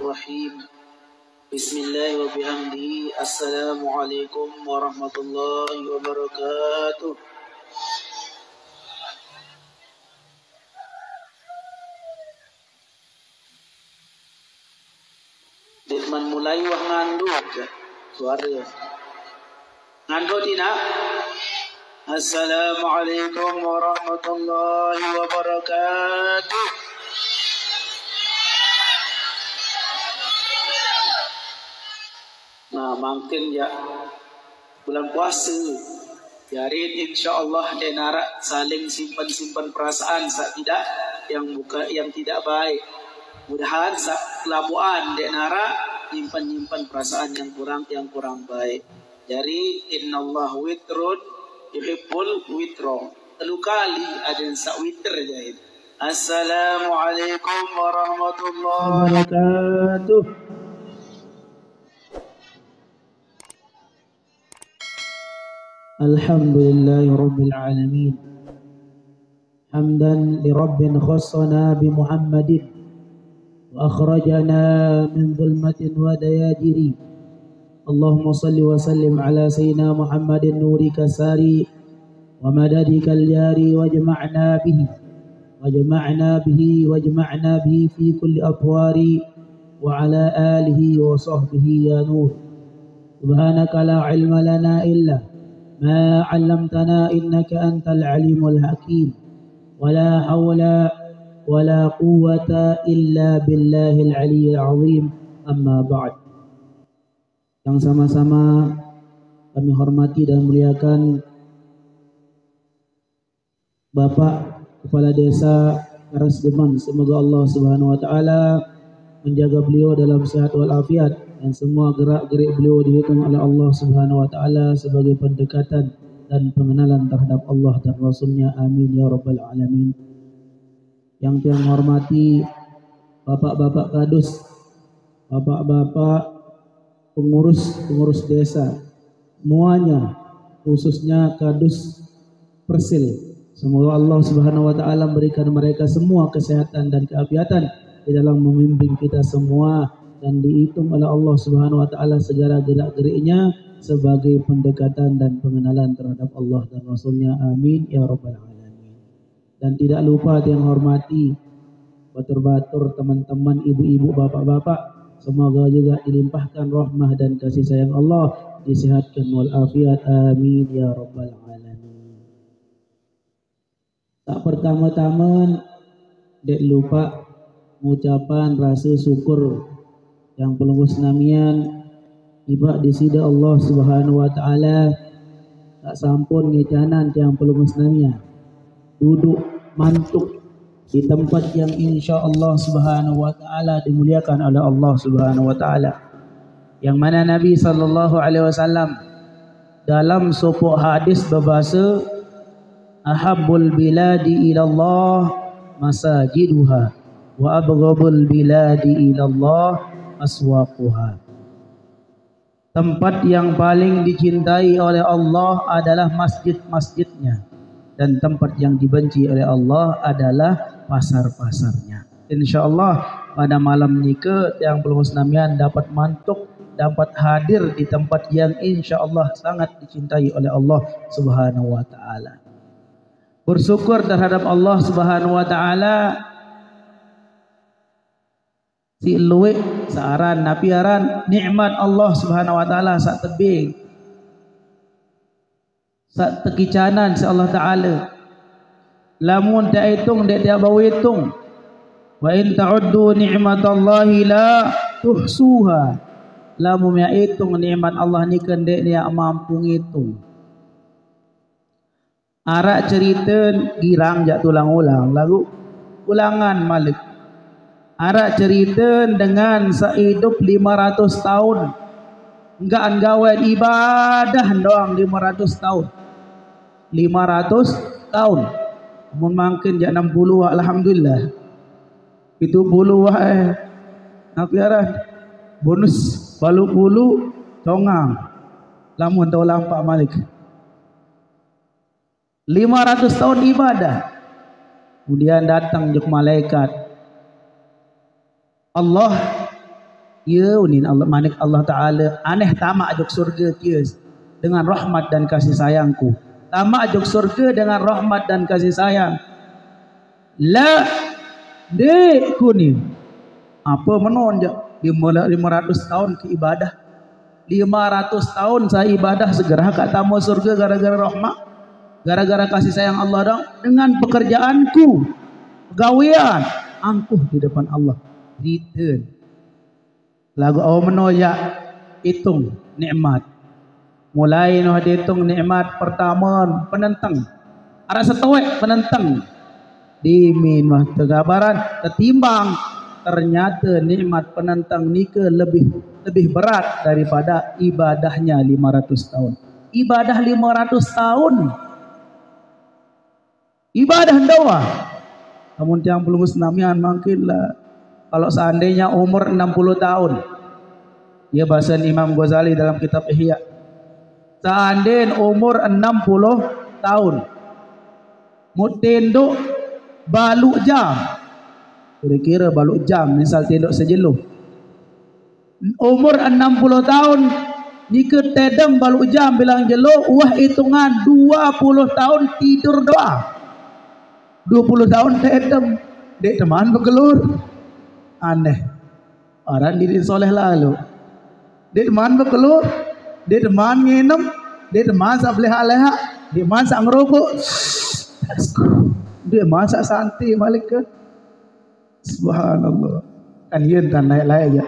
Bismillahirrahmanirrahim. Bismillahirrahmanirrahim. Assalamualaikum warahmatullahi wabarakatuh. Ditman mulai wah nganduk suara nganduk tidak. Assalamualaikum warahmatullahi wabarakatuh. Nah, mungkin ya bulan puasa. Jadi insyaallah denara saling simpan perasaan sak tidak yang tidak baik. Mudahan sak kelabuan denara nyimpan perasaan yang kurang baik. Jadi innallah witrun yuhibbul witro. Telu kali ada yang sak witr aja itu. Assalamualaikum warahmatullahi wabarakatuh. Alhamdulillahi rabbil alamin. Hamdan li rabbin khassana bi Muhammadin wa akhrajana min dhulmatin wa dayajiri. Allahumma salli wa sallim ala sayyidina Muhammadin nurika sari wa madadika al-jari wajma'na bihi fi kulli atwari wa ala alihi wa sahbihi ya nur. Subhanaka la ilma lana illa ما علمتنا إنك أنت العليم الحكيم ولا حول ولا قوة إلا بالله العلي العظيم أما بعد. Yang sama-sama kami hormati dan muliakan Bapak Kepala Desa Karasdeman, semoga Allah Subhanahu wa taala menjaga beliau dalam sehat walafiat dan semua gerak-gerik beliau dihitung oleh Allah Subhanahu wa taala sebagai pendekatan dan pengenalan terhadap Allah dan Rasulnya. Amin ya rabbal alamin. Yang saya hormati bapak-bapak kadus, bapak-bapak pengurus desa, semuanya, khususnya kadus Persil. Semoga Allah Subhanahu wa taala memberikan mereka semua kesehatan dan keafiatan di dalam memimpin kita semua, dan dihitung oleh Allah Subhanahu wa taala segala gerak-geriknya sebagai pendekatan dan pengenalan terhadap Allah dan Rasulnya. Amin ya rabbal alamin. Dan tidak lupa yang hormati batur-batur, teman-teman, ibu-ibu, bapak-bapak, semoga juga dilimpahkan rahmah dan kasih sayang Allah, disehatkan walafiat. Amin ya rabbal alamin. Tak pertama-tama tidak lupa mengucapkan rasa syukur yang pelunggus namian iba di sida Allah Subhanahu wa taala tak sampun ngecanan yang pelunggus namian duduk mantuk di tempat yang insya Allah Subhanahu wa taala dimuliakan oleh Allah Subhanahu wa taala, yang mana Nabi sallallahu alaihi wasallam dalam sebuah hadis berbahasa ahabbul biladi ila Allah masajiduha wa abghadul biladi ila Allah aswaquha. Tempat yang paling dicintai oleh Allah adalah masjid-masjidnya, dan tempat yang dibenci oleh Allah adalah pasar-pasarnya. InsyaAllah pada malam nikah yang pelunggus namian dapat mantuk, dapat hadir di tempat yang insyaAllah sangat dicintai oleh Allah Subhanahu wa ta'ala. Bersyukur terhadap Allah Subhanahu wa ta'ala. Si luwe saaran napiaran nikmat Allah Subhanahu wa taala sak tebing sak tekicanan si Allah taala, lamun tak hitung dek dia bau hitung. Wa in ta'uddu ni'matallahi la tuhsuha, lamun ya hitung nikmat Allah ni kan dek dia mampu ngitung. Arak cerita girang jak tulang ulang lagu ulangan malik. Arak cerita dengan sehidup 500 tahun. Enggak anggawet ibadah doang 500 tahun. 500 tahun. Mun mungkin jak 60 alhamdulillah. Itu bulu napiaran bonus balu bulu congang. Lamun tau lampak malik. 500 tahun ibadah. Kemudian datang juk malaikat. Allah Ya unin Allah manik Allah Ta'ala aneh tamak ajak surga kia dengan rahmat dan kasih sayangku. Tamak ajak surga dengan rahmat dan kasih sayang. La dekku ni apa menon je 500 tahun ke ibadah. 500 tahun saya ibadah segera kat tamu surga gara-gara rahmat, gara-gara kasih sayang Allah dong. Dengan pekerjaanku, pegawaian, angkuh di depan Allah. Return. Lagu awak menoyak hitung nikmat. Mulai noh dihitung nikmat pertama penentang. Ada setowek penentang. Dimin mah tergabaran tertimbang. Ternyata nikmat penentang nikah lebih berat daripada ibadahnya 500 tahun. Ibadah 500 tahun. Ibadah doa. Namun yang belum senamian makinlah. Kalau seandainya umur 60 tahun. Ya bahasa Imam Ghazali dalam kitab Ihya. Seandainya umur 60 tahun. Mutinduk baluk jam. Kira-kira baluk jam. Misal tinduk sejeluh. Umur 60 tahun. Jika tedang baluk jam bilang jeluh. Wah hitungan 20 tahun tidur doa. 20 tahun tedang. Dek teman bergelur. Aneh. Orang diri soleh lalu. Dia teman berkeluh. Dia teman nginum. Dia teman sak beleh-leha. Dia teman sak ngerokok. Dia masak santai balik ke. Subhanallah. Kan dia entah naik-naik aja.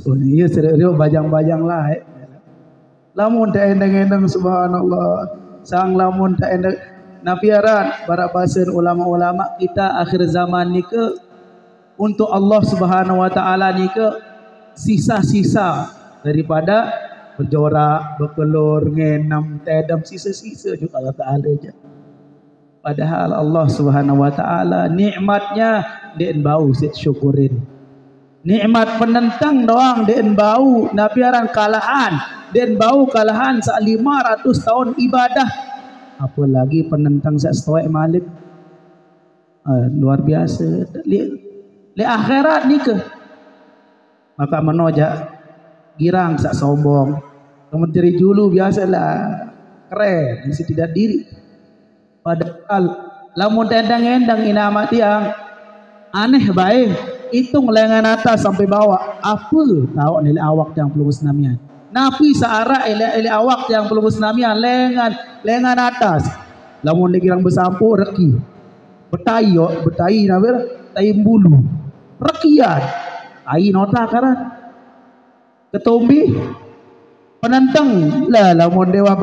Oh iya serius bajang-bajang lah. Lamun tak endang-endang subhanallah. Sang lamun tak endang. Nafiaran para bahasa ulama-ulama kita akhir zaman ni ke. Untuk Allah Subhanahu Wa Taala ni ke sisa-sisa daripada berjorak, berkelur, ngenam, tedam, sisa-sisa juga Allah Taala je. Padahal Allah Subhanahu Wa Taala nikmatnya dia bau sit syukurin. Nikmat penentang doang dia bau, nabiaran kalahan, dia bau kalahan sak 500 tahun ibadah. Apalagi penentang sak stoik malik. Luar biasa. Di akhirat ni ke maka menojak girang sak sombong kementeri julu biasalah keren mesti tidak diri padahal lamun tendang-endang inamat yang aneh baik hitung lengan atas sampai bawah apa tahu nilai awak yang pelubus namian napi searah nilai awak yang pelubus namian lengan atas lamun digirang bersampu reki betai nabir tai bulu rakyat ai nota karan ketombi penentang lah lamun dewa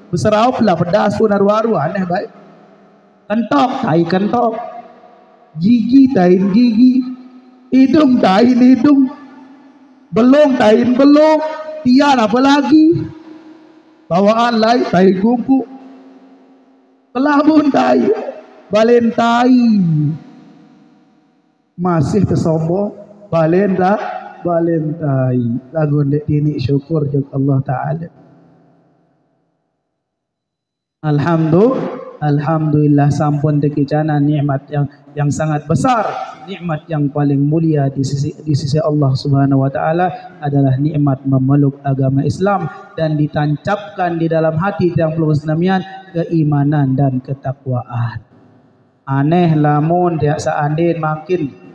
berseraup lah pedas pun aru-aru aneh baik kentok gigi tain gigi hidung tain hidung belung tain belung tian apa lagi bawaan lai tai kuku kelabun tai balen tai masih tersombong balen tai lagu dek ini syukur jeng Allah Ta'ala. Alhamdulillah sampun dekicana nikmat yang sangat besar, nikmat yang paling mulia di sisi Allah Subhanahu Wa Ta'ala adalah nikmat memeluk agama Islam dan ditancapkan di dalam hati yang penuh senamian keimanan dan ketakwaan. Aneh lamun dia seandainya makin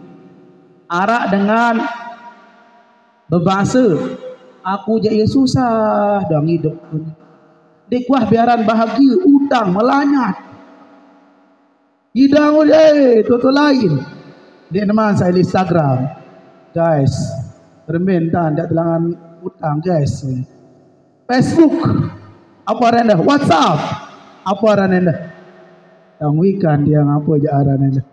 arak dengan berbahasa aku jadi susah dong hidup pun dikuah biaran bahagia utang melanyat hidang tutu lain dia teman saya di Instagram guys permintaan tak telangan utang guys Facebook apa rendah WhatsApp apa rendah yang weekend dia apa je rendah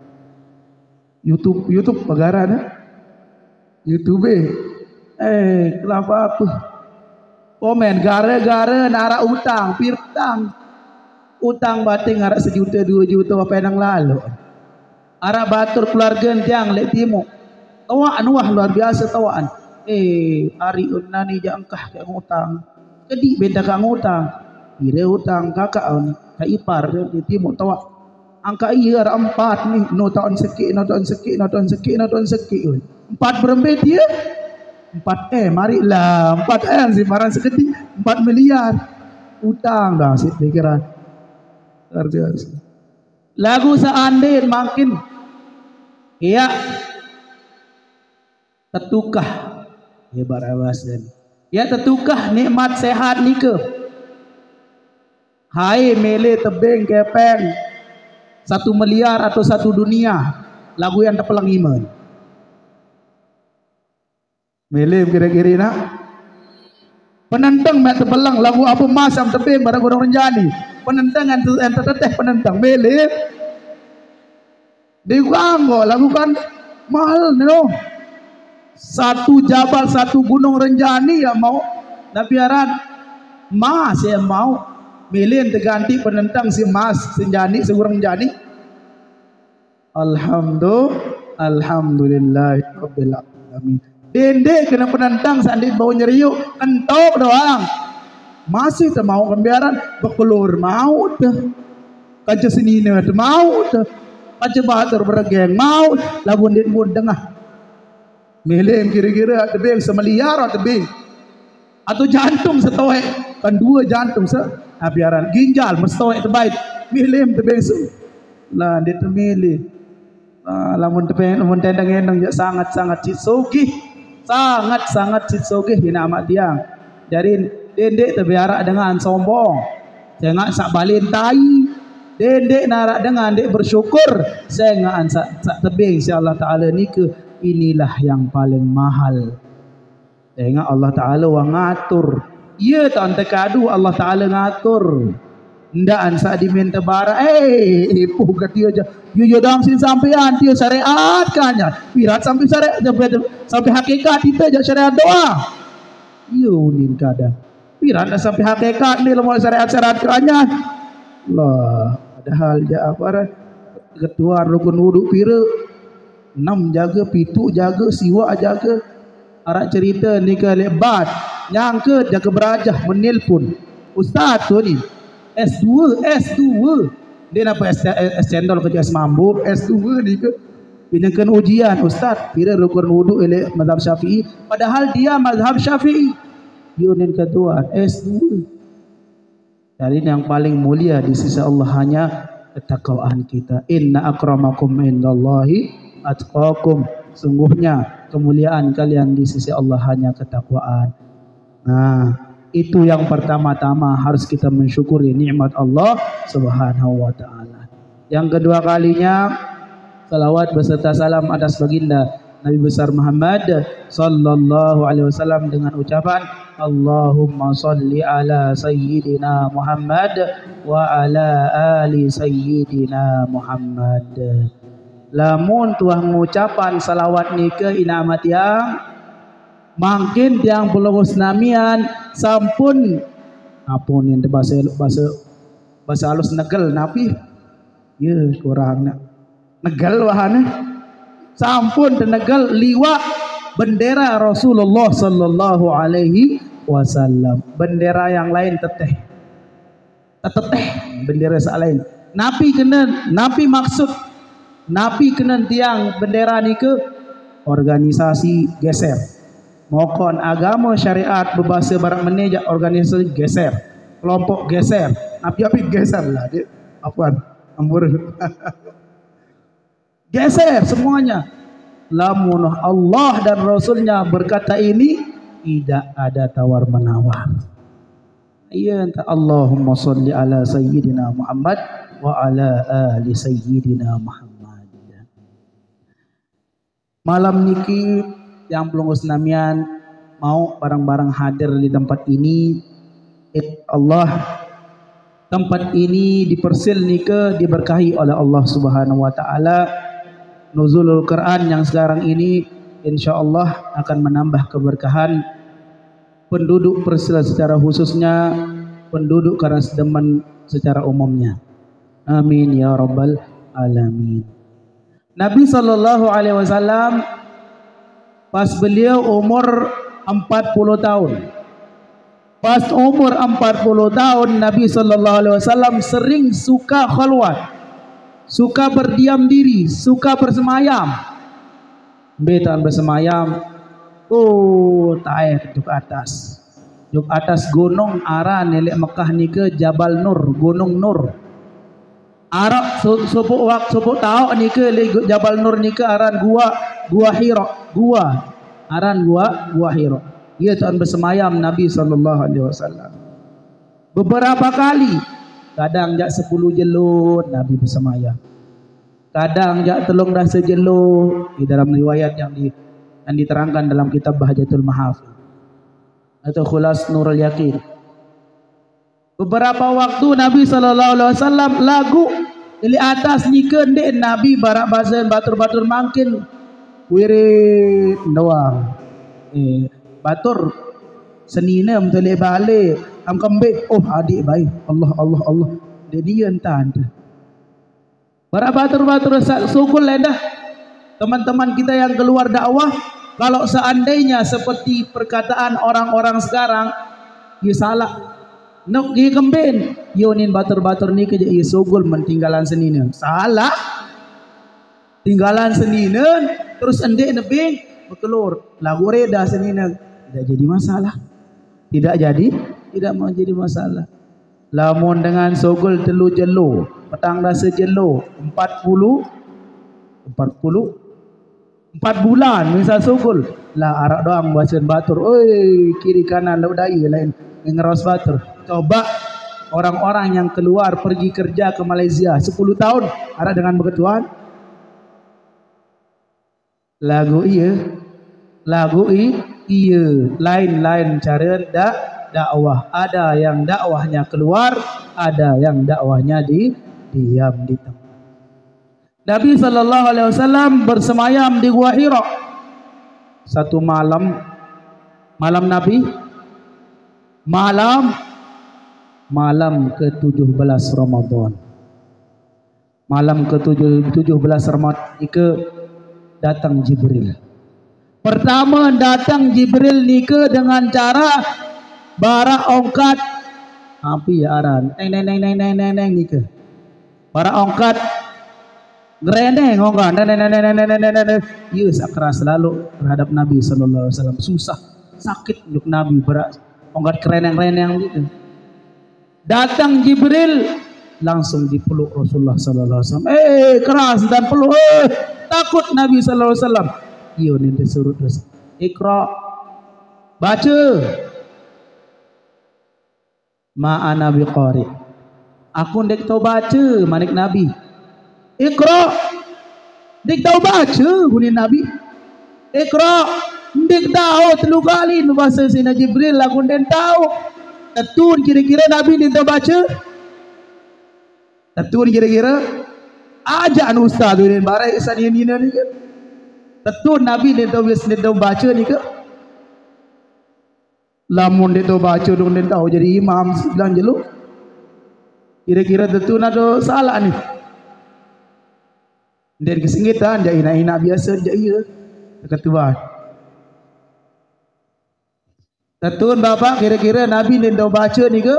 YouTube pagaran YouTube kenapa aku komen gara-gara nara utang pirtang utang bating ngarak 1 juta 2 juta apa yang lalu arak batur keluarga tiang lek timu tawaan wah luar biasa tawaan hari unani jangkah kayak ngutang jadi beda kang ngutang ire utang kakak ka ipar di timu tawak angka iya ada 4 nih no tahun sekit 4 berembet dia 4M, marilah 4M si barang segede 4 miliar utang dah si pikiran luar biasa. Lagu seandainya makin ya tetukah ya barawasan ya tetukah nikmat sehat ni ke hai mele tebing kepeng 1 miliar atau 1 dunia lagu yang terpelang iman mele kira-kira nak penentang mak terpelang lagu apa masam tebing barang orang renjani penentang yang terteteh penentang mele dianggo lagu kan mahal no 1 jabal 1 gunung renjani ya mau tapi aran mas ya mau milih terganti penentang si mas senjani segurang jani alhamdulillah rabbil alamin dende kena penentang sandi bau nyeriuk kentok doang masih tak mau kembiaran bekelur mau dah kaca sini ni mau dah kaca bahatur bergeng mau lagun din pun dengah milih kira-kira tebing semeliar tebing atau jantung setoek kan 2 jantung biaran ginjal mestoek terbaik milih tebing lah dia termilih lamun tebing lamun tendang-endang sangat-sangat citsogih sangat-sangat citsogih hina amat tiang jadi dendek terbiarak dengan sombong jangan sak balin tai dendek narak dengan dek bersyukur saya ngaan sak tebing insyaallah taala ni ke inilah yang paling mahal. Tengok Allah Ta'ala wa ngatur. Ya tak terkadu Allah Ta'ala ngatur. Ndaan saat diminta bara. Ipu kat dia je. You dang sin sampean dia syariat kannya. Pirat sampai syariat sampai hakikat kita je syariat doa. You nin kada. Pirat dah sampai hakikat ni lemah syariat kannya. Lah, padahal je apa ketua rukun wudu pira 6 jaga, 7 jaga, siwak jaga. Arak cerita ni ke lebat nyangka jaga berajah menelpon ustaz tu ni S2 dia nak S cendol kerja semambuk S2 ni ke binakan ujian ustaz kira rukun wudu oleh mazhab Syafi'i padahal dia mazhab Syafi'i yunin kedua S2 jadi yang paling mulia di sisi Allah hanya ketakwaan kita inna akramakum indallahi atqakum sungguhnya kemuliaan kalian di sisi Allah hanya ketakwaan. Nah, itu yang pertama-tama harus kita mensyukuri nikmat Allah Subhanahu wa taala. Yang kedua kalinya salawat beserta salam atas baginda Nabi besar Muhammad sallallahu alaihi wasallam dengan ucapan Allahumma salli ala sayyidina Muhammad wa ala ali sayyidina Muhammad. Lamun tuah ngucapan salawat ni ke inamat yang makin tiang pelurus namian sampun apun yang bahasa halus negel napi ya kurang nak negel wahana sampun tenegel liwat bendera Rasulullah sallallahu alaihi wasallam bendera yang lain teteh bendera lain napi maksud napi kena tiang bendera ni ke organisasi geser mokon agama syariat berbahasa barat menejak organisasi geser kelompok geser api geser lah dia apaan ambur geser semuanya lamun Allah dan Rasulnya berkata ini tidak ada tawar menawar iya entah Allahumma salli ala sayyidina Muhammad wa ala ali sayyidina Muhammad. Malam niki yang belum senamian mau barang-barang hadir di tempat ini Allah tempat ini dipersil nika diberkahi oleh Allah Subhanahu wa taala nuzulul Quran yang sekarang ini insyaallah akan menambah keberkahan penduduk persil secara khususnya penduduk Karasdemen secara umumnya amin ya rabbal alamin. Nabi sallallahu alaihi wasallam pas beliau umur 40 tahun. Pas umur 40 tahun Nabi sallallahu alaihi wasallam sering suka khalwat. Suka berdiam diri, suka bersemayam. Betan bersemayam Oh, taek juk atas. Juk atas gunung aran elek Mekah ni ke Jabal Nur, Gunung Nur. Arak supuk wak supuk tahu ni ke Jabal Nur ni ke aran gua Hira, aran gua Hira. Ia tuan bersemayam Nabi SAW. Beberapa kali, kadang jak 10 jelut Nabi bersemayam. Kadang jak telung dah sejelut di dalam riwayat yang diterangkan dalam kitab Bahjatul Mahafidh atau Khulas Nurul Yakin. Beberapa waktu Nabi SAW lagu di atas ni kendek Nabi barak bazen batur-batur mangkin wirid doang. Batur senina mentele balik am kembik oh adik baik Allah dia entan barak batur-batur sukul dah teman-teman kita yang keluar dakwah. Kalau seandainya seperti perkataan orang-orang sekarang, ya salah. Nak pergi kembin, yonin batur-batur ni kerja ia sugul mentinggalan senina. Salah. Tinggalan senina, terus endek nebing, berkelur. Lagu reda senina. Tidak jadi masalah. Tidak mau jadi masalah. Lamun dengan sugul telu jelo, petang dah sejelo, 4 bulan misal sugul lah arak doang bacan batur oi kiri kanan laut daya lain ngeros batur. Coba orang-orang yang keluar pergi kerja ke Malaysia 10 tahun arak dengan begituan lagu iya lain-lain cara dakwah. Ada yang dakwahnya keluar, ada yang dakwahnya diam di tempat. Nabi SAW bersemayam di Gua Hira. Satu malam Nabi, malam ke-17 Ramadan. Malam ke-17 Ramadan itu datang Jibril. Pertama datang Jibril ni ke dengan cara bara ongkat api ya aran. Neng ni ke. Bara ongkat Gereneng orang ya keras selalu terhadap Nabi SAW. Susah, sakit untuk Nabi berat. Ongkat kereneng gitu. Datang Jibril langsung dipeluk Rasulullah SAW. Keras dan peluk. Takut Nabi SAW. Iya ni disuruh terus. Iqra, baca. Ma'ana biqari. Aku ndak tahu baca manik Nabi. Iqra, dik tahu baca huni Nabi. Iqra, dik tahu 3 kali bahasa Sina Jibril aku den tahu. Tetun kira-kira Nabi dik tahu baca. Tetun kira-kira ajak ustaz tu den barai sanina ni ke. Tetun Nabi dik tahu baca ni ke. Lamun dik tahu baca dong den tahu jadi imam bilang jeluk. Kira-kira tetun ada salah ni. Dari kesengitan dia ina biasa dia iya dekat tuan. Tetun bapak kira-kira Nabi den tahu baca ni ke?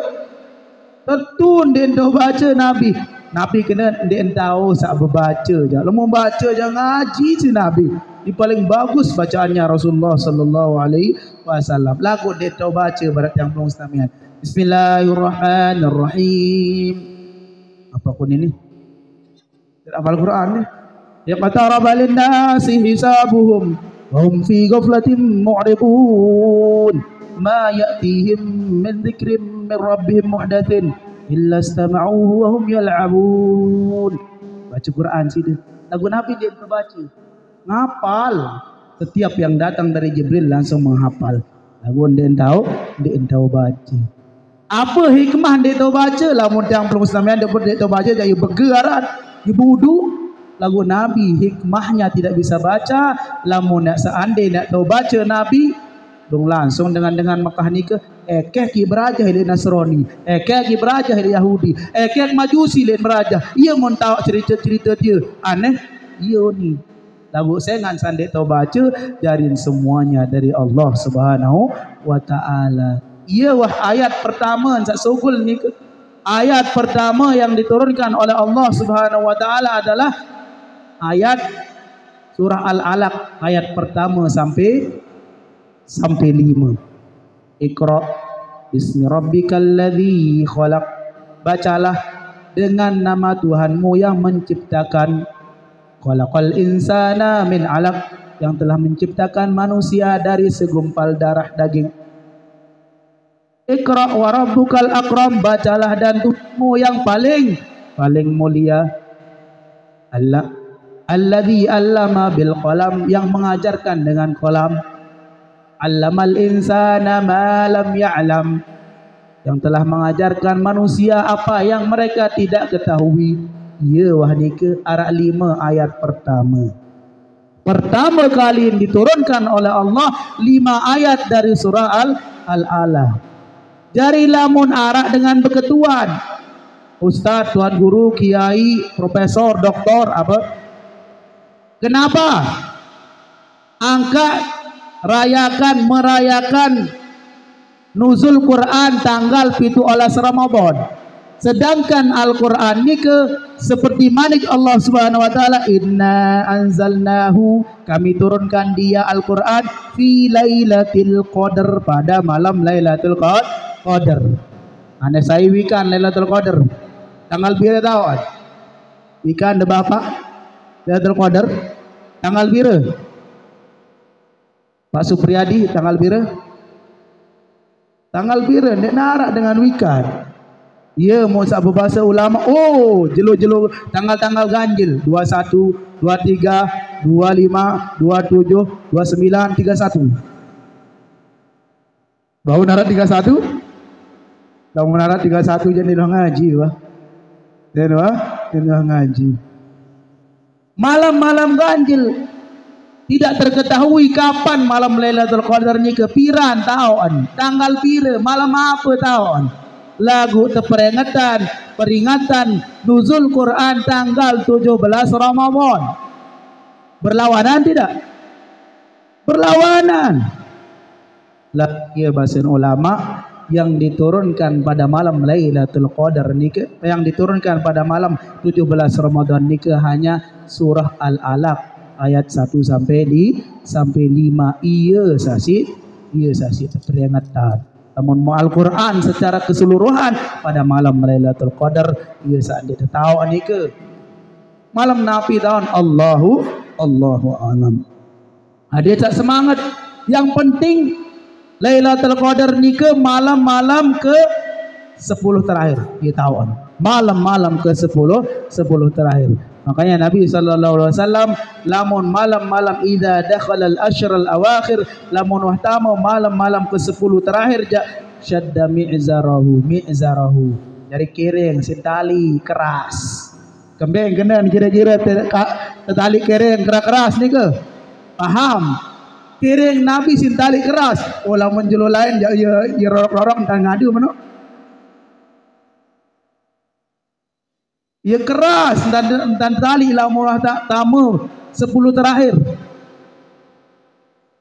Tetun den tahu baca Nabi. Nabi kena den tahu sak berbaca je. Lemu baca je ngaji si Nabi. Di paling bagus bacaannya Rasulullah sallallahu alaihi wasallam. Lagu den tahu baca barat yang belum istamian. Bismillahirrahmanirrahim. Apa pun ini? Hafal Quran ni. Yaqtaraba lin-nasi hisabuhum wa hum fi ghaflatin mu'ridun ma ya'tihim min dzikrin min rabbihim muhdatsin illa istama'uhu wa hum yal'abun. Baca Quran sini. Lagu Nabi dia terbaca. Ngapal. Setiap yang datang dari Jibril langsung menghafal. Lagu dia tahu baca. Apa hikmah dia tahu baca? Lamun yang belum Islamian dia tahu baca jadi begeran, dibudu. Lagu Nabi hikmahnya tidak bisa baca. Lamun nak seandainya nak tahu baca Nabi dong langsung dengan Mekah ni ke ki berajah ile Nasrani, ki berajah ile Yahudi, ki Majusi ile berajah. Ia mun tahu cerita-cerita dia aneh. Ia ni lagu saya ngan sandek tahu baca jarin semuanya dari Allah Subhanahu wa taala. Ia wah ayat pertama sak sugul ni ke. Ayat pertama yang diturunkan oleh Allah Subhanahu wa taala adalah ayat surah Al-Alaq ayat pertama sampai sampai 5. Iqra bismi rabbikal ladzi khalaq. Bacalah dengan nama Tuhanmu yang menciptakan. Khalaqal insana min 'alaq, yang telah menciptakan manusia dari segumpal darah daging. Iqra wa rabbukal akram, bacalah dan Tuhanmu yang paling mulia. Alladzi 'allama bil qalam, yang mengajarkan dengan qalam. 'Allamal insana ma lam ya'lam, yang telah mengajarkan manusia apa yang mereka tidak ketahui. Ya wahnika arak 5 ayat pertama. Pertama kali diturunkan oleh Allah 5 ayat dari surah Al-Alaq. Dari lamun arak dengan beketuan. Ustaz, tuan guru, kiai, profesor, doktor, apa? Kenapa? Angkat, merayakan nuzul Quran tanggal 17 Ramadan. Sedangkan Al-Quran ni seperti manik Allah Subhanahu wa taala, inna anzalnahu, kami turunkan dia Al-Quran fi lailatul qadar, pada malam Lailatul Qadar. Ane saya wikan Lailatul Qadar. Tanggal berapa tahu? Wikan de bapak Lailatul Qadar tanggal berapa? Pak Supriyadi tanggal berapa? Tanggal berapa? Nek narak dengan wikan. Ya, mau sak berbahasa ulama. Oh, jelo-jelo tanggal-tanggal ganjil. 21, 23, 25, 27, 29, 31. Baru narat 31? Baru narat 31 jadi dah ngaji wah. Dan dah ngaji. Malam-malam ganjil. Tidak terketahui kapan malam Lailatul Qadar ni kepiran tahun. Tanggal pira, malam apa tahun. Lagu peringatan nuzul Quran tanggal 17 Ramadan. Berlawanan tidak? Berlawanan. Lagi bahasa ulama yang diturunkan pada malam Lailatul Qadar ni yang diturunkan pada malam 17 Ramadan ni hanya surah Al-Alaq ayat 1 sampai 5. Ia sasi peringatan. Namun Al-Quran secara keseluruhan pada malam Lailatul Qadar, ia saat dia tahu ni ke malam Nabi tahun Allahu alam. Dia tak semangat. Yang penting Lailatul Qadar ni ke malam-malam ke 10 terakhir. Dia tahu malam-malam ke 10 terakhir. Makanya Nabi SAW, lamun malam-malam idza dakhala al-ashr al-awakhir, lamun wahtama malam-malam ke 10 terakhir, syadda mi'zarahu, dari kering sintali keras. Kembeng kena kira-kira tali kering keras ni ke? Paham? Kering Nabi sintali keras. Oh lamun jelo lain ya rorok entah ngadu mana? Ya keras dan tali lah murah tak tamu 10 terakhir.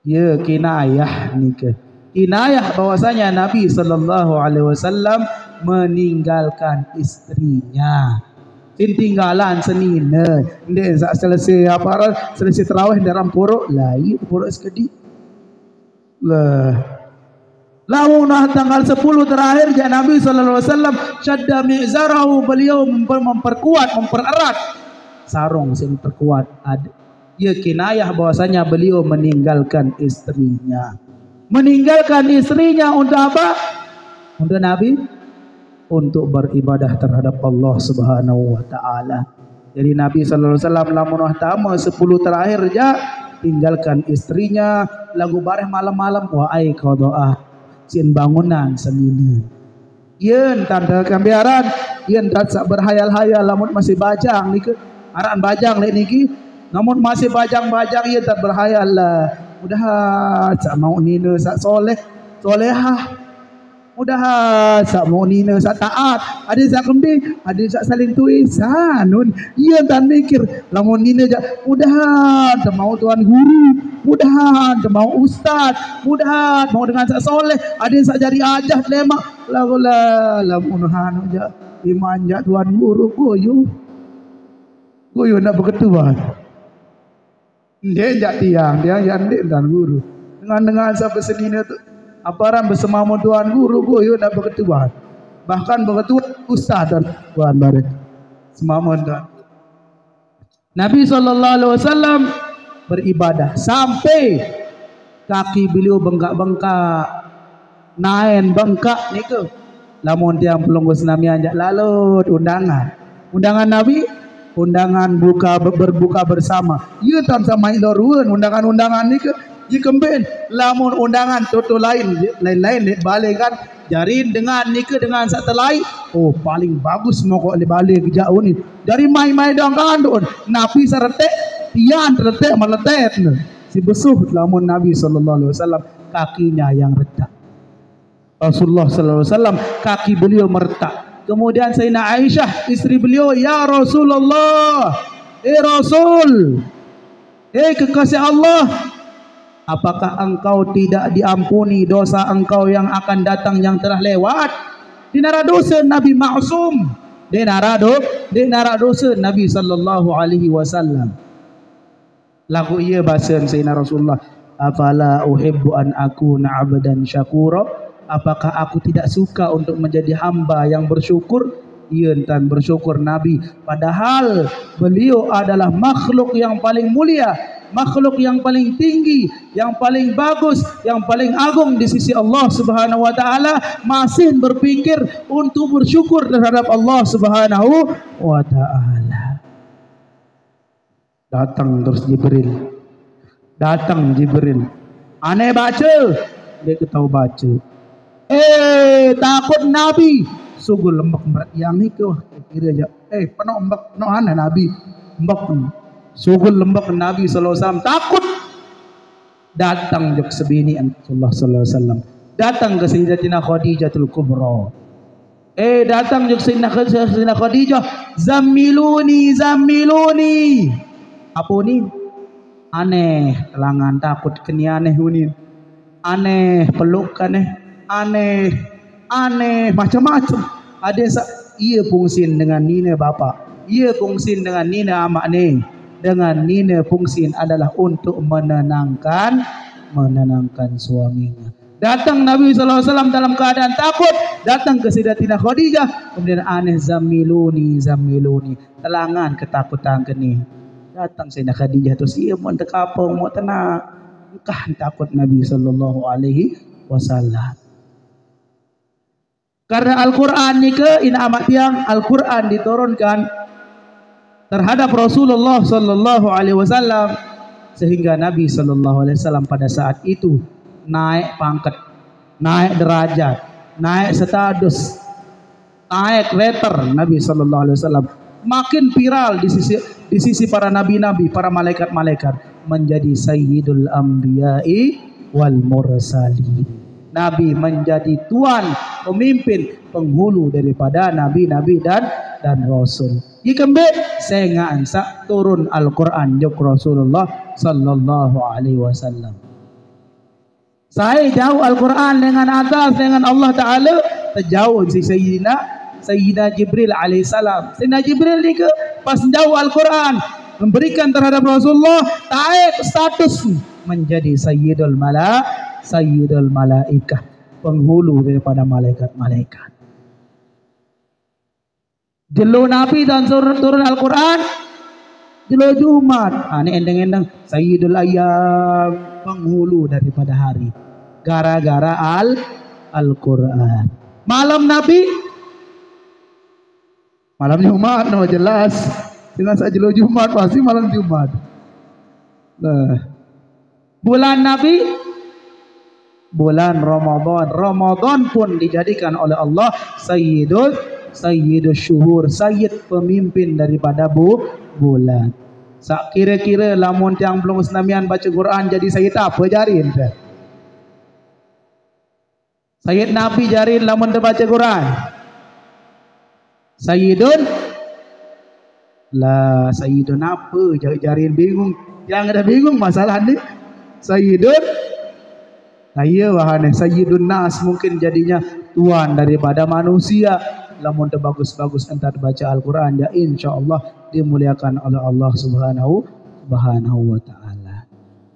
Ya kinayah ni ke. Kinayah bahwasanya Nabi SAW meninggalkan istrinya. Tinggalan senina. Ndek selesai apa selesai tarawih dalam puruk lain puruk sekedi. Lah lamun tanggal 10 terakhir Nabi SAW syadda mi'zarahu, beliau mempererat sarung sing perkuat. Ya kinayah bahwasanya beliau meninggalkan istrinya. Meninggalkan istrinya untuk apa? Untuk Nabi, untuk beribadah terhadap Allah Subhanahu wa taala. Jadi Nabi SAW lamun tamu 10 terakhir tinggalkan istrinya, lagu bareh malam-malam wa ai qadaah sin bangunan senina. Yen tanda kambiaran, yen tak berhayal-hayal lamun masih bajang niki. Aran bajang lek niki. Namun masih bajang-bajang yen tak berhayal lah. Mudah sak mau nina sak solehah. Mudah sak mau nina sak taat. Ada sak kembing, ada sak saling tuisan. Yen tak mikir lamun nina mudah tak mau tuan guru. Mudahan mau ustaz, mudahan mau dengan sak soleh, ada yang sak jari ajah lemak la munahan aja dimanja tuan guru goyo nak berketuan. Dia jak tiang, dia yang ndek dan guru. Dengan sampai senina tu aparan bersama tuan guru yo nak berketuan. Bahkan berketuan ustaz dan tuan bareng. Semama tuan. Nabi SAW beribadah sampai kaki beliau bengkak-bengkak, naen bengkak ni ke. Lamun tiang pelunggu senamian jak lalut undangan Nabi, undangan berbuka bersama. Ia tam sama ilorun undangan ni ke. Ia kembali lamun undangan toto lain balik kan. Jarin dengan ni ke dengan satu lain. Oh paling bagus mokok le balik ke jauh ni. Dari mai dong kan don. Nabi saretek tian retek meletet. Si besuh lamun Nabi SAW kakinya yang retak. Rasulullah SAW kaki beliau meretak. Kemudian Sayyidina Aisyah istri beliau, ya Rasulullah, Rasul, kekasih Allah, apakah engkau tidak diampuni dosa engkau yang akan datang yang telah lewat? Dinara dosa Nabi maksum, dinara dosa Nabi sallallahu alaihi wasallam. Lagu ia bahasa Sayyidina Rasulullah, afala uhibbu an akuna 'abdan syakura? Apakah aku tidak suka untuk menjadi hamba yang bersyukur? Ia entan bersyukur Nabi, padahal beliau adalah makhluk yang paling mulia, makhluk yang paling tinggi, yang paling bagus, yang paling agung di sisi Allah Subhanahu wa taala, masih berpikir untuk bersyukur terhadap Allah Subhanahu wa taala. Datang terus Jibril. Aneh baca, dia ketahu baca. Takut Nabi. Sugul lembek berat yang ni ke kira aja. Penuh lembek no ana Nabi. Lembek. Sugul lembek Nabi sallallahu alaihi wasallam takut. Datang jok sebini Rasulullah sallallahu alaihi wasallam. Datang ke Sayyidatina Khadijatul Kubra. Datang jok Sayyidatina Khadijah, zammiluni. Apa ni? Aneh, telangan takut keni aneh ni. Aneh peluk aneh macam-macam. Ada ia pungsin dengan nina bapa, ia pungsin dengan nina amak ni, dengan nina pungsin adalah untuk menenangkan suaminya. Datang Nabi SAW dalam keadaan takut, datang ke Sayyidatina Khadijah, kemudian aneh zammiluni, telangan ketakutan keni. Datang Sayyidatina Khadijah terus ia mau tekapung mau tenang, bukan takut Nabi sallallahu alaihi wasallam. Karena Al-Quran ni ke ina amat tiang, Al-Quran diturunkan terhadap Rasulullah sallallahu alaihi wasallam, sehingga Nabi sallallahu alaihi wasallam pada saat itu naik pangkat, naik derajat, naik status, naik letter. Nabi sallallahu alaihi wasallam makin viral di sisi para nabi-nabi, para malaikat-malaikat, menjadi sayyidul anbiya'i wal mursalin. Nabi menjadi tuan, pemimpin, penghulu daripada nabi-nabi dan rasul. Ikembe saya ansa turun Al-Quran jok Rasulullah sallallahu alaihi wasallam. Saya jauh Al-Quran dengan atas dengan Allah Taala, terjauh si Sayyidina Jibril alaihissalam. Sayyidina Jibril ni ke pas jauh Al-Quran memberikan terhadap Rasulullah, taik status menjadi Sayyidul Malaikah, penghulu daripada malaikat-malaikat. Jelo Nabi dan turun Al-Quran, jelo Jumat. Ini endang-endang Sayyidul Ayyam, penghulu daripada hari. Gara-gara Al-Quran. Malam Nabi, malam Jumat, no jelas. Dengan saja jelo Jumat pasti malam Jumat. Bulan Nabi, bulan Ramadan pun dijadikan oleh Allah Sayyidul Syuhur, Sayyid pemimpin daripada bulan. Sak kira-kira lamun tiang belum senamian baca Quran jadi Sayyid apa jarin? Sayyid Nabi jarin lamun dia baca Quran. Sayyidun apa jarin bingung. Yang ada bingung masalah ni. Sayyidun Sayyidun Nas mungkin jadinya tuan daripada manusia. Lamun bagus-bagus entar baca Al-Quran, ya insya Allah dimuliakan oleh Allah Subhanahu wa taala.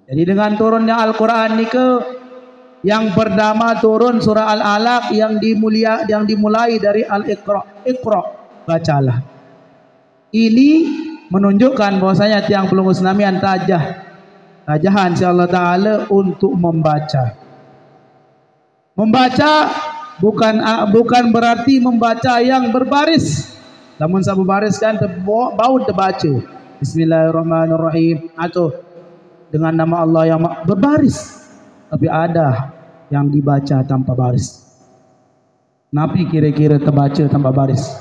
Jadi dengan turunnya Al-Quran ni ke, yang pertama turun surah Al-Alaq yang dimulai dari Al-Iqra. Iqra, bacalah. Ini menunjukkan bahwasanya tiang pelunggu Islamian tajahan insyaallah taala untuk membaca. Membaca bukan berarti membaca yang berbaris. Namun sabu baris kan bau terbaca. Bismillahirrahmanirrahim atau dengan nama Allah yang berbaris. Tapi ada yang dibaca tanpa baris. Napi kira-kira terbaca tanpa baris.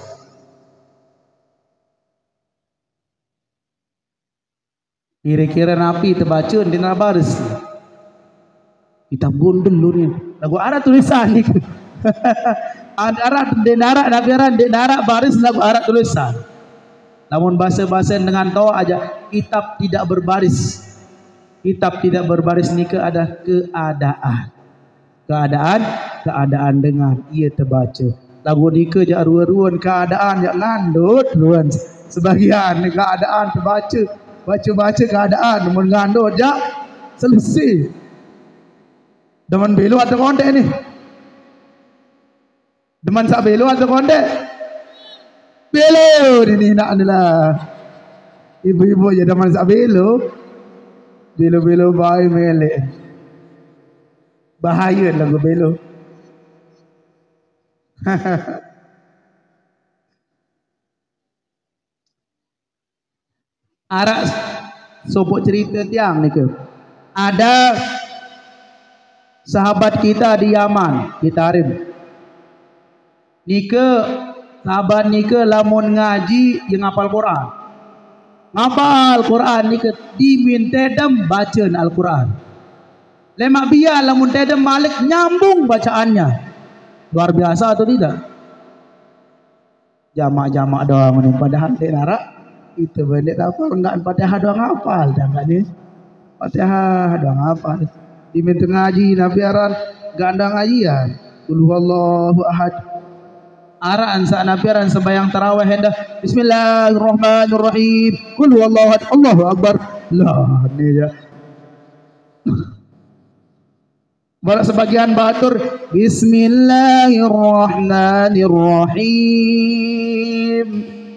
Kira-kira napi terbaca di tanpa baris. Kita bundel dulu ni. Lagu ada tulisan ni. Ada denara nabi aran denara baris lagu ada tulisan. Namun bahasa-bahasa dengan tahu aja kitab tidak berbaris. Kitab tidak berbaris ni ke ada keadaan dengan ia terbaca. Lagu ni ke jak ruan-ruan keadaan jak ngandut ruan. Sebagian keadaan terbaca, baca keadaan mun ngandut jak selesai. Deman belu atau kontek ni? Deman sak belu atau kontek? Belu ni nak adalah ibu-ibu je deman sak belu. Belu-belu bayi melek. Bahaya lagu belu. Arak sopok cerita tiang ni ke. Ada sahabat kita di Yaman, di Tarim. Ni ke sahabat ni ke lamun ngaji yang hafal Quran. Ngapal Quran ni ke diminta dem bacaan Al-Quran. Lemak biar lamun tedem malik nyambung bacaannya. Luar biasa atau tidak? Jamak-jamak doang ni padahal dek narak itu balik apa enggak Fatihah doang hafal dah enggak ni. Fatihah doang hafal. Diminta ngaji nabi aran gandang ngajian. Qul huwallahu ahad. Araan saat nabi aran sembahyang tarawih hendak Bismillahirrahmanirrahim. Qul huwallahu ahad. Allahu akbar. Lah ni je. Barak sebagian batur Bismillahirrahmanirrahim.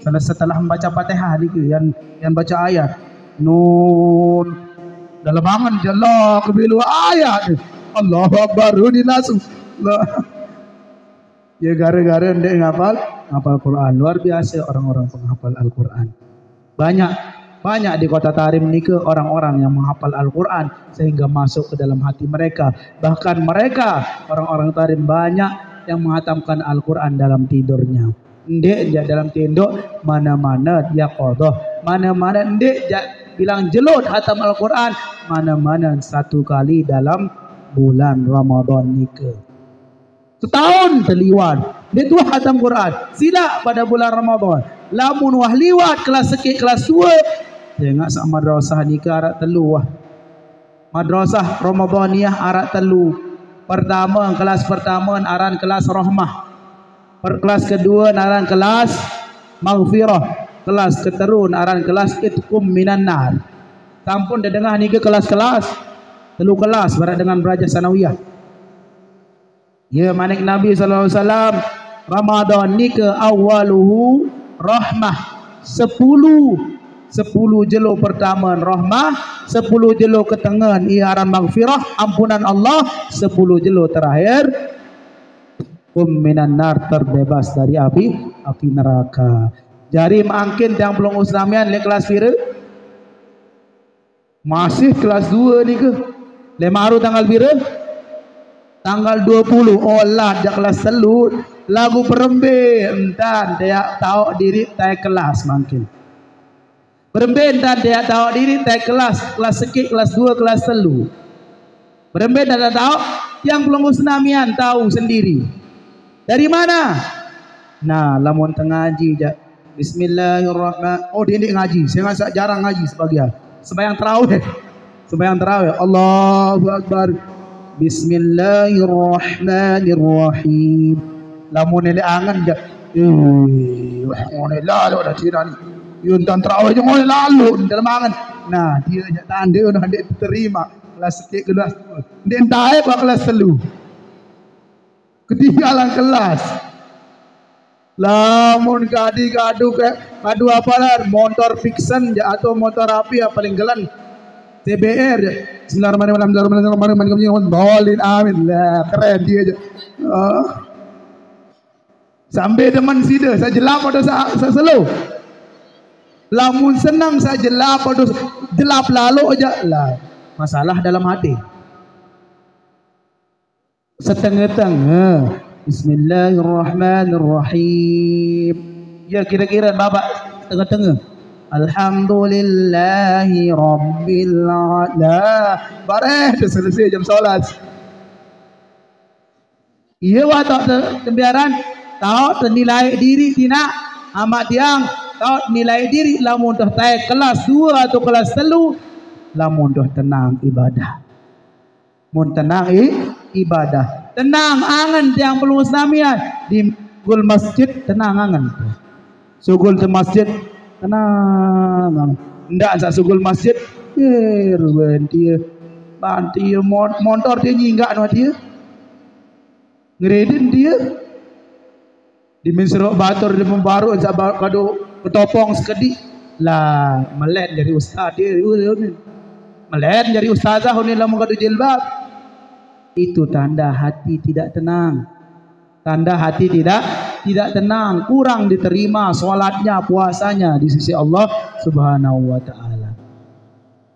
Setelah membaca Fatihah ni ke yang baca ayat Nun dalam angan jalla kebilu ayat Allahu akbar ni langsung ya gara-gara ndek ngapal Quran. Luar biasa orang-orang penghafal Al-Quran. Banyak di kota Tarim ni ke orang-orang yang menghafal Al-Quran sehingga masuk ke dalam hati mereka. Bahkan mereka orang-orang Tarim banyak yang menghatamkan Al-Quran dalam tidurnya. Ndek je dalam tinduk mana-mana dia qadha. Mana-mana ndek je bilang jelut hatam Al-Quran. Mana-mana satu kali dalam bulan Ramadan ni ke. Setahun terliwat. Dia tu hatam Quran. Sila pada bulan Ramadan. Lamun wah liwat kelas sekit kelas 2. Tengok sak madrasah ni ke arak telu wah. Madrasah Ramadaniyah arak telu. Kelas pertama aran kelas rahmah. Kelas kedua aran kelas maghfirah. Kelas keterun aran kelas itqum minan nar. Sampun dah dengar ni ke kelas-kelas. Telu kelas barat dengan belajar sanawiyah. Ya manik Nabi sallallahu alaihi wasallam Ramadan ni ke awaluhu rahmah. 10 jelo pertama rahmah, 10 jelo ketengahan iaran maghfirah, ampunan Allah, 10 jelo terakhir minan nar, terbebas dari api neraka. Jari mangkin yang belum Islamian le kelas pira? Masih kelas 2 ni ke? Le maru tanggal pira? Tanggal 20. Oh lah jak kelas selut. Lagu perembe entan dia tahu diri tai kelas mungkin. Perembe entan dia tahu diri tai kelas sekit, kelas 2, kelas selut. Perembe dah tahu yang belum Islamian tahu sendiri. Dari mana? Nah, lamun tengah ngaji je. Bismillahirrahmanirrahim. Oh, dia ngaji. Saya rasa jarang ngaji sebagian. Sembahyang tarawih. Allahu akbar. Bismillahirrahmanirrahim. Lamun ele angan je. Ngone lalu dah cina ni. Yun tan tarawih je ngone lalu dalam angan. Nah, dia je tanda dah dia terima kelas sikit kelas. Dia entah apa kelas telu. Ketinggalan kelas. Lamun kadu apa lah motor fiction je atau motor api yang paling gelan TBR je. Bismillahirrahmanirrahim. Dolin amin lah keren dia je. Sampai teman sida saya jelap pada saya slow. Lamun senang saya jelap pada jelap lalu aja lah. Masalah dalam hati. Setengah-tengah. Bismillahirrahmanirrahim. Ya kira-kira bapak tengah-tengah. Alhamdulillahi Rabbil Alamin. Bareh dah selesai jam solat. Ia watak tembiaran. Tahu nilai diri tidak amat yang. Tahu nilai diri lamun dah taik kelas 2 atau kelas 3. Lamun dah tenang ibadah. Mun tenang ibadah. Tenang angan yang perlu Islamian di gul masjid tenang angan. Sugul ke masjid tenang. Ndak sak sugul masjid dia banti motor dia nyinggak no dia. Ngeredin dia. Di Mesrok Batur dia membaru sak kado ketopong sekedi. Lah melen dari ustaz dia. Melen dari ustazah ni lamun kado jilbab. Itu tanda hati tidak tenang. Tanda hati tidak tenang, kurang diterima solatnya, puasanya di sisi Allah Subhanahu wa taala.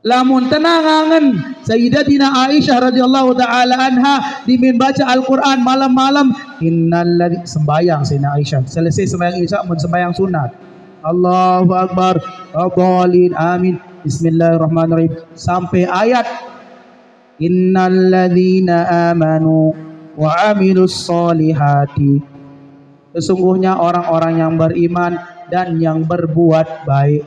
Lamun tenang angan Sayyidatina Aisyah radhiyallahu taala anha dimin baca Al-Qur'an malam-malam innalladzi sembayang Sayyidina Aisyah. Selesai sembayang Isya mun sembayang sunat. Allahu akbar. Radhalin amin. Bismillahirrahmanirrahim sampai ayat innalladzina amanu wa amilus solihati. Sesungguhnya orang-orang yang beriman dan yang berbuat baik.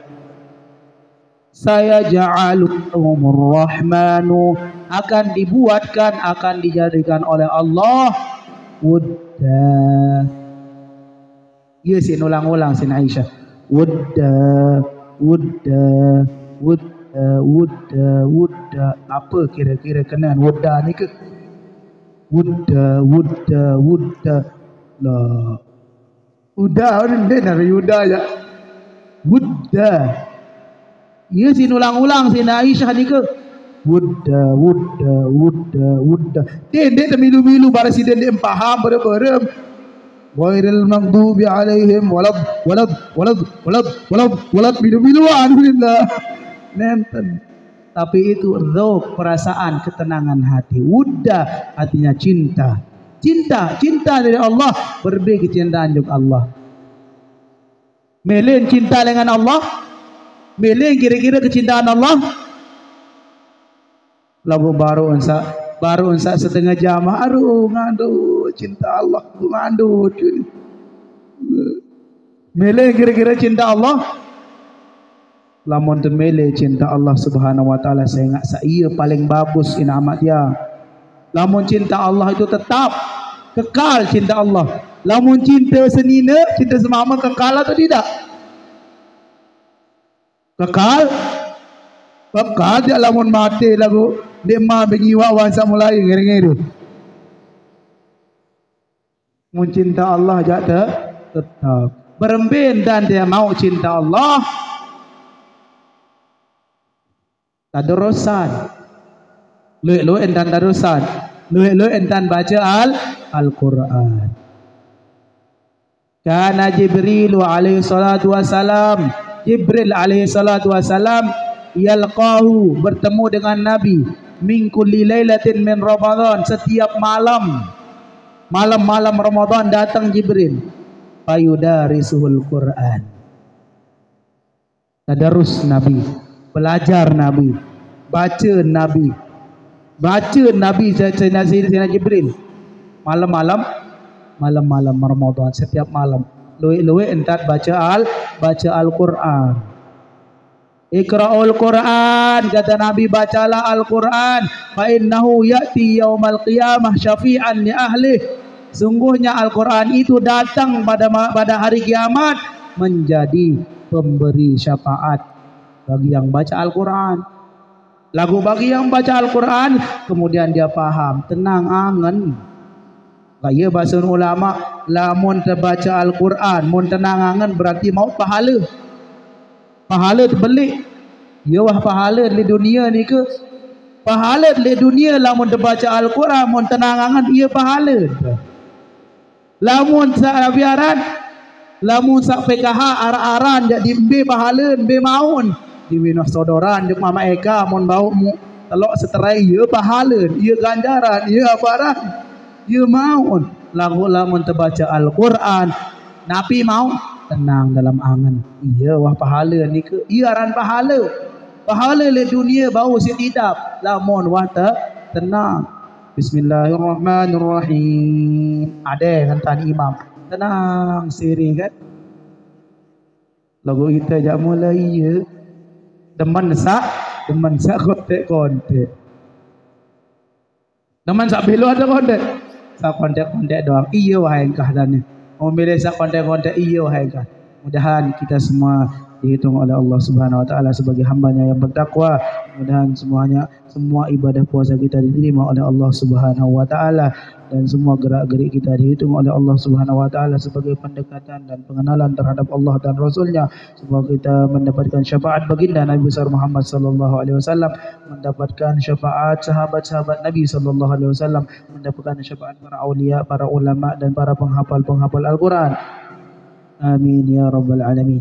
Saya ja'alumur rahmanu akan dibuatkan, akan dijadikan oleh Allah wudda. Ya si ulang-ulang si Aisyah. Wudda. Wudda apa kira-kira kenaan wudda ni ke? Wudda lah. Wudda orang dia dari wudda je. Wudda. Ya si ulang-ulang si Aisyah ni ke? Wudda. Dia milu-milu bara si dia faham berem. Ghairil maghdubi alaihim walad milu-milu alhamdulillah. Nenten. Tapi itu dzauq, perasaan ketenangan hati. Wudda artinya cinta. Cinta dari Allah berbeda kecintaan juga Allah. Melen cinta dengan Allah. Melen kira-kira kecintaan Allah. Lagu baru unsa setengah jam ngadu cinta Allah ngadu. Melen kira-kira cinta Allah. Lamun temele cinta Allah Subhanahu wa taala saya ingat saya paling bagus inamat dia. Lamun cinta Allah itu tetap kekal cinta Allah. Lamun cinta senina, cinta semama kekal atau tidak? Kekal dia lamun mati lagu dia mah bengiwa wansa mulai ngeri-ngeri. Mun cinta Allah jatuh tetap berembin dan dia mau cinta Allah. Tadarusan. Lu entan tadarusan. Lu entan baca Al-Qur'an. Kana Jibril alaihi salatu wasalam. Jibril alaihi salatu wasalam yalqahu bertemu dengan Nabi min kulli lailatin min Ramadan setiap malam. Malam-malam Ramadan datang Jibril. Fayudarisuhul Qur'an. Tadarus Nabi. Belajar Nabi, baca Nabi Sayyidina Jibril malam-malam Ramadan setiap malam luwe entat baca Al-Qur'an. Iqra'ul Qur'an kata Nabi bacalah Al-Qur'an fa innahu ya'ti yaumal qiyamah syafi'an li ahli. Sungguhnya Al-Qur'an itu datang pada hari kiamat menjadi pemberi syafaat bagi yang baca Al-Quran. Lagu bagi yang baca Al-Quran, kemudian dia faham, tenang angan. Kaya bahasa ulama, lamun terbaca Al-Quran, mun tenang angan berarti mau pahala. Pahala terbelik. Ya wah pahala di dunia ni ke? Pahala di dunia lamun terbaca Al-Quran, mun tenang angan ia pahala. Lamun sak biaran, lamun sak PKH aran jadi be pahala, be maun. Di winuh sodoran juk mama Eka mun bau mu telok seterai ia pahala, ia ganjaran, ia abaran. Ia maun. Lamun terbaca Al-Quran, Nabi mau tenang dalam angan. Iya wah pahala ni ke? Ia aran pahala. Pahala le dunia bau sedidap. Lamun wah tenang. Bismillahirrahmanirrahim. Ada hantar imam. Tenang siri kan. Lagu kita jak mulai ya. Deman sak kontek. Deman sak belo ada kontek. Sak kontek doang. Iya wahai keadaannya. Mau milih sak kontek iya wahai kah. Mudahan kita semua dihitung oleh Allah Subhanahu wa taala sebagai hambanya yang bertakwa. Mudahan semua ibadah puasa kita diterima oleh Allah Subhanahu wa taala dan semua gerak-gerik kita dihitung oleh Allah Subhanahu wa taala sebagai pendekatan dan pengenalan terhadap Allah dan Rasulnya. Semoga kita mendapatkan syafaat baginda Nabi besar Muhammad sallallahu alaihi wasallam, mendapatkan syafaat sahabat-sahabat Nabi sallallahu alaihi wasallam, mendapatkan syafaat para aulia, para ulama dan para penghafal Al-Quran. Amin ya rabbal alamin.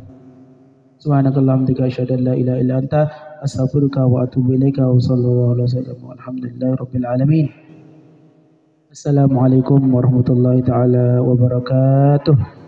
Subhanakallahumma wa asyhadu an la ilaha illa anta astaghfiruka wa atubu ilaika wa sallallahu alaihi wasallam walhamdulillahi rabbil alamin. Assalamualaikum warahmatullahi taala wabarakatuh.